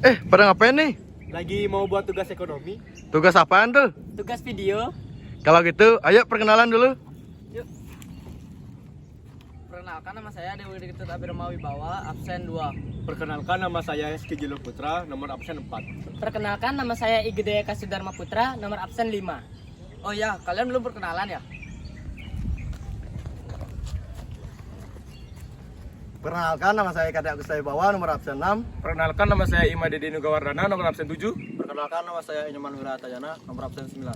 Pada ngapain nih? Lagi mau buat tugas ekonomi. Tugas apaan tuh? Tugas video. Kalau gitu, ayo perkenalan dulu. Yuk. Perkenalkan, nama saya Dewi Ketut Abirma Wibawa, absen 2. Perkenalkan, nama saya Rizky Jilo Putra, nomor absen 4. Perkenalkan, nama saya Igede Kasudharma Putra, nomor absen 5. Oh ya, kalian belum perkenalan ya? Perkenalkan, nama saya Kadek Agus Wibawa, nomor absen 6. Perkenalkan, nama saya Ima Dede Nugawardana, nomor absen 7. Perkenalkan, nama saya Inyoman Wiratayana, nomor absen 9.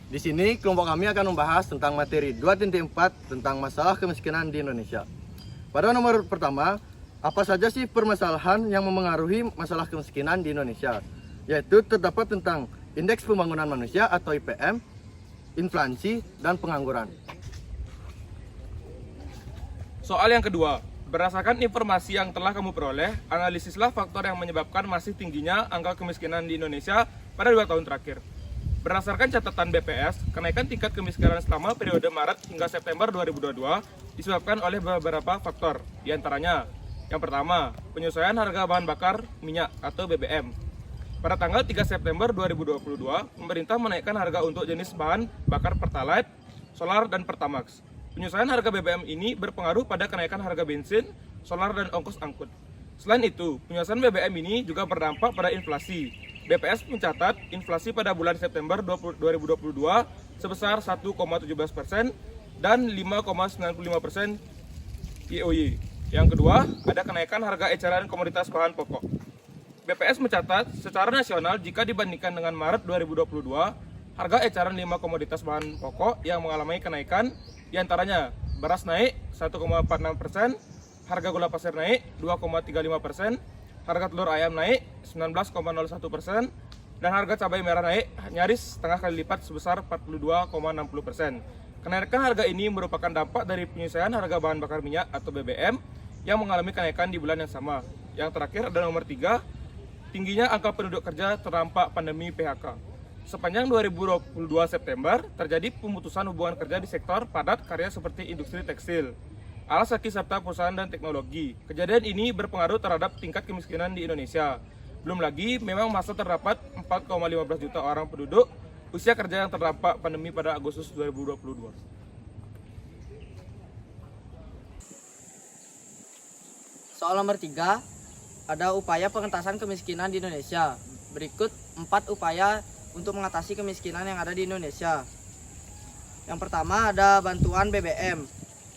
Di sini kelompok kami akan membahas tentang materi 2.4 tentang masalah kemiskinan di Indonesia. Pada nomor pertama, apa saja sih permasalahan yang memengaruhi masalah kemiskinan di Indonesia? Yaitu terdapat tentang indeks pembangunan manusia atau IPM, inflasi, dan pengangguran. Soal yang kedua, berdasarkan informasi yang telah kamu peroleh, analisislah faktor yang menyebabkan masih tingginya angka kemiskinan di Indonesia pada 2 tahun terakhir. Berdasarkan catatan BPS, kenaikan tingkat kemiskinan selama periode Maret hingga September 2022 disebabkan oleh beberapa faktor. Di antaranya, yang pertama, penyesuaian harga bahan bakar minyak atau BBM. Pada tanggal 3 September 2022, pemerintah menaikkan harga untuk jenis bahan bakar Pertalite, Solar, dan Pertamax. Penyesuaian harga BBM ini berpengaruh pada kenaikan harga bensin, solar, dan ongkos angkut. Selain itu, penyesuaian BBM ini juga berdampak pada inflasi. BPS mencatat inflasi pada bulan September 2022 sebesar 1,17% dan 5,95% YoY. Yang kedua, ada kenaikan harga eceran komoditas bahan pokok. BPS mencatat secara nasional jika dibandingkan dengan Maret 2022, harga eceran 5 komoditas bahan pokok yang mengalami kenaikan diantaranya beras naik 1,46%, harga gula pasir naik 2,35%, harga telur ayam naik 19,01%, dan harga cabai merah naik nyaris setengah kali lipat sebesar 42,60%. Kenaikan harga ini merupakan dampak dari penyesuaian harga bahan bakar minyak atau BBM yang mengalami kenaikan di bulan yang sama. Yang terakhir adalah nomor 3, tingginya angka penduduk kerja terdampak pandemi PHK. Sepanjang 2022 September, terjadi pemutusan hubungan kerja di sektor padat karya seperti industri tekstil, alas kaki serta perusahaan dan teknologi. Kejadian ini berpengaruh terhadap tingkat kemiskinan di Indonesia. Belum lagi, memang masa terdapat 4,15 juta orang penduduk usia kerja yang terdampak pandemi pada Agustus 2022. Soal nomor 3, ada upaya pengentasan kemiskinan di Indonesia. Berikut 4 upaya untuk mengatasi kemiskinan yang ada di Indonesia. Yang pertama ada bantuan BBM.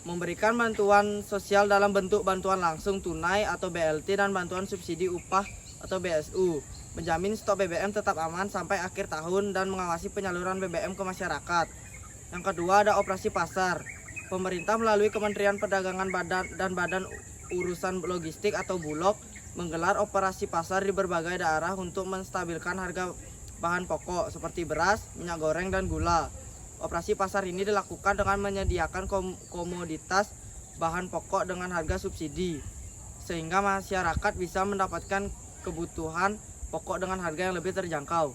Memberikan bantuan sosial dalam bentuk bantuan langsung tunai atau BLT dan bantuan subsidi upah atau BSU. Menjamin stok BBM tetap aman sampai akhir tahun dan mengawasi penyaluran BBM ke masyarakat. Yang kedua ada operasi pasar. Pemerintah melalui Kementerian Perdagangan dan Badan Urusan Logistik atau Bulog menggelar operasi pasar di berbagai daerah untuk menstabilkan harga bahan pokok seperti beras, minyak goreng, dan gula. Operasi pasar ini dilakukan dengan menyediakan komoditas bahan pokok dengan harga subsidi, sehingga masyarakat bisa mendapatkan kebutuhan pokok dengan harga yang lebih terjangkau.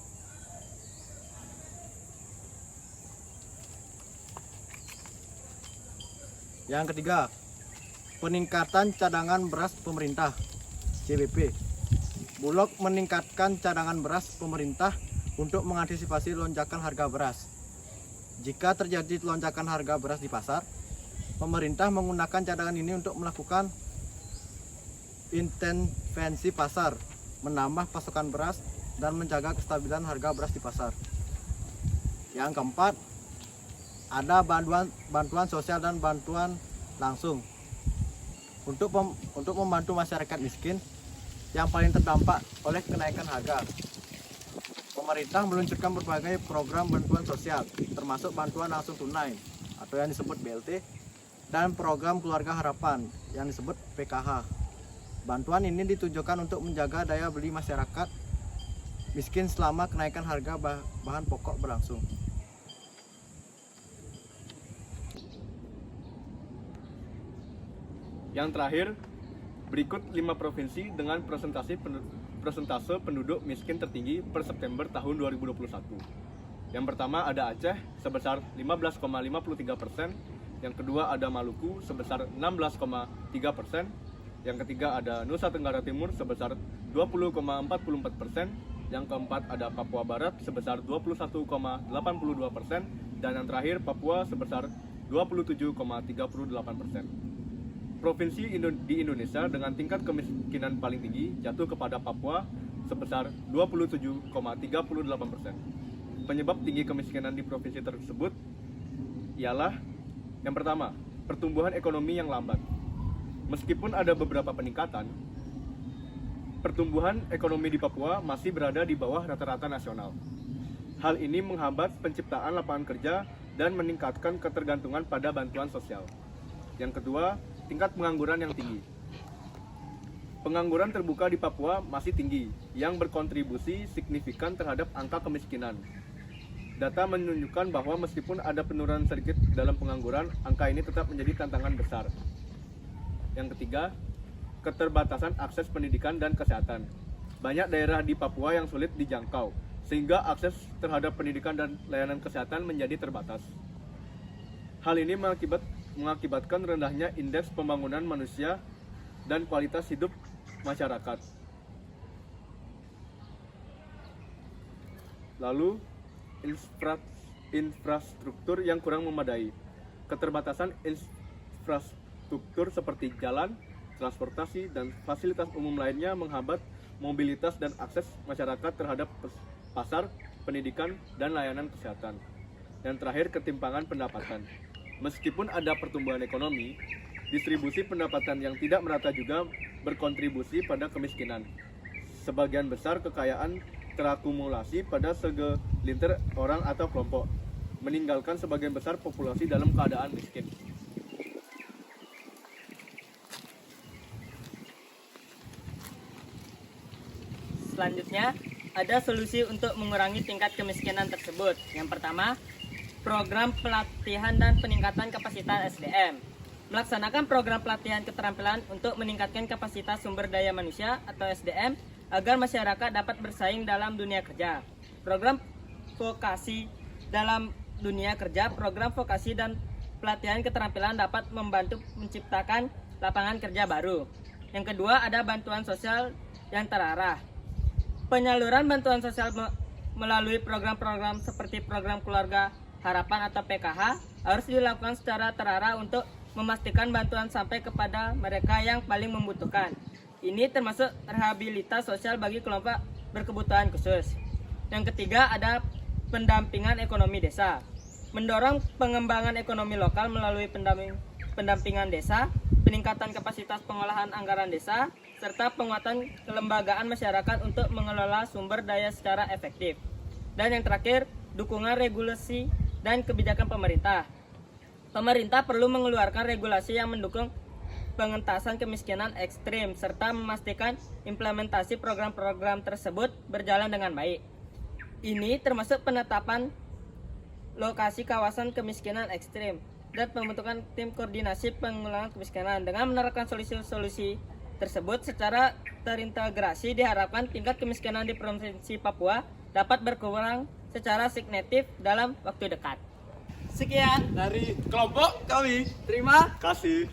Yang ketiga, peningkatan cadangan beras pemerintah (CBP). Bulog meningkatkan cadangan beras pemerintah untuk mengantisipasi lonjakan harga beras. Jika terjadi lonjakan harga beras di pasar, pemerintah menggunakan cadangan ini untuk melakukan intervensi pasar, menambah pasokan beras, dan menjaga kestabilan harga beras di pasar. Yang keempat, ada bantuan sosial dan bantuan langsung untuk membantu masyarakat miskin yang paling terdampak oleh kenaikan harga. Pemerintah meluncurkan berbagai program bantuan sosial, termasuk bantuan langsung tunai atau yang disebut BLT dan program Keluarga Harapan yang disebut PKH. Bantuan ini ditujukan untuk menjaga daya beli masyarakat miskin selama kenaikan harga bahan pokok berlangsung. Yang terakhir, berikut 5 provinsi dengan persentase penduduk miskin tertinggi per September tahun 2021. Yang pertama ada Aceh sebesar 15,53%, yang kedua ada Maluku sebesar 16,3%, Yang ketiga ada Nusa Tenggara Timur sebesar 20,44%. Yang keempat ada Papua Barat sebesar 21,82%. Dan yang terakhir Papua sebesar 27,38%. Provinsi di Indonesia dengan tingkat kemiskinan paling tinggi jatuh kepada Papua sebesar 27,38%. Penyebab tinggi kemiskinan di provinsi tersebut ialah yang pertama, pertumbuhan ekonomi yang lambat. Meskipun ada beberapa peningkatan, pertumbuhan ekonomi di Papua masih berada di bawah rata-rata nasional. Hal ini menghambat penciptaan lapangan kerja dan meningkatkan ketergantungan pada bantuan sosial. Yang kedua, tingkat pengangguran yang tinggi. Pengangguran terbuka di Papua masih tinggi, yang berkontribusi signifikan terhadap angka kemiskinan. Data menunjukkan bahwa meskipun ada penurunan sedikit dalam pengangguran, angka ini tetap menjadi tantangan besar. Yang ketiga, keterbatasan akses pendidikan dan kesehatan. Banyak daerah di Papua yang sulit dijangkau, sehingga akses terhadap pendidikan dan layanan kesehatan menjadi terbatas. Hal ini mengakibatkan rendahnya indeks pembangunan manusia dan kualitas hidup masyarakat. Lalu, infrastruktur yang kurang memadai. Keterbatasan infrastruktur seperti jalan, transportasi, dan fasilitas umum lainnya menghambat mobilitas dan akses masyarakat terhadap pasar, pendidikan, dan layanan kesehatan. Dan terakhir, ketimpangan pendapatan. Meskipun ada pertumbuhan ekonomi, distribusi pendapatan yang tidak merata juga berkontribusi pada kemiskinan. Sebagian besar kekayaan terakumulasi pada segelintir orang atau kelompok, meninggalkan sebagian besar populasi dalam keadaan miskin. Selanjutnya, ada solusi untuk mengurangi tingkat kemiskinan tersebut. Yang pertama, program pelatihan dan peningkatan kapasitas SDM. Melaksanakan program pelatihan keterampilan untuk meningkatkan kapasitas sumber daya manusia atau SDM agar masyarakat dapat bersaing dalam dunia kerja. Program vokasi dalam dunia kerja, program vokasi dan pelatihan keterampilan dapat membantu menciptakan lapangan kerja baru. Yang kedua, ada bantuan sosial yang terarah. Penyaluran bantuan sosial melalui program-program seperti program keluarga harapan atau PKH harus dilakukan secara terarah untuk memastikan bantuan sampai kepada mereka yang paling membutuhkan. Ini termasuk rehabilitasi sosial bagi kelompok berkebutuhan khusus. Yang ketiga, ada pendampingan ekonomi desa. Mendorong pengembangan ekonomi lokal melalui pendampingan desa, peningkatan kapasitas pengolahan anggaran desa, serta penguatan kelembagaan masyarakat untuk mengelola sumber daya secara efektif. Dan yang terakhir, dukungan regulasi dan kebijakan pemerintah. Pemerintah perlu mengeluarkan regulasi yang mendukung pengentasan kemiskinan ekstrim serta memastikan implementasi program-program tersebut berjalan dengan baik. Ini termasuk penetapan lokasi kawasan kemiskinan ekstrim dan pembentukan tim koordinasi penanggulangan kemiskinan. Dengan menerapkan solusi-solusi tersebut secara terintegrasi, diharapkan tingkat kemiskinan di Provinsi Papua dapat berkurang secara signifikan dalam waktu dekat. Sekian Dari kelompok kami. terima Kasih.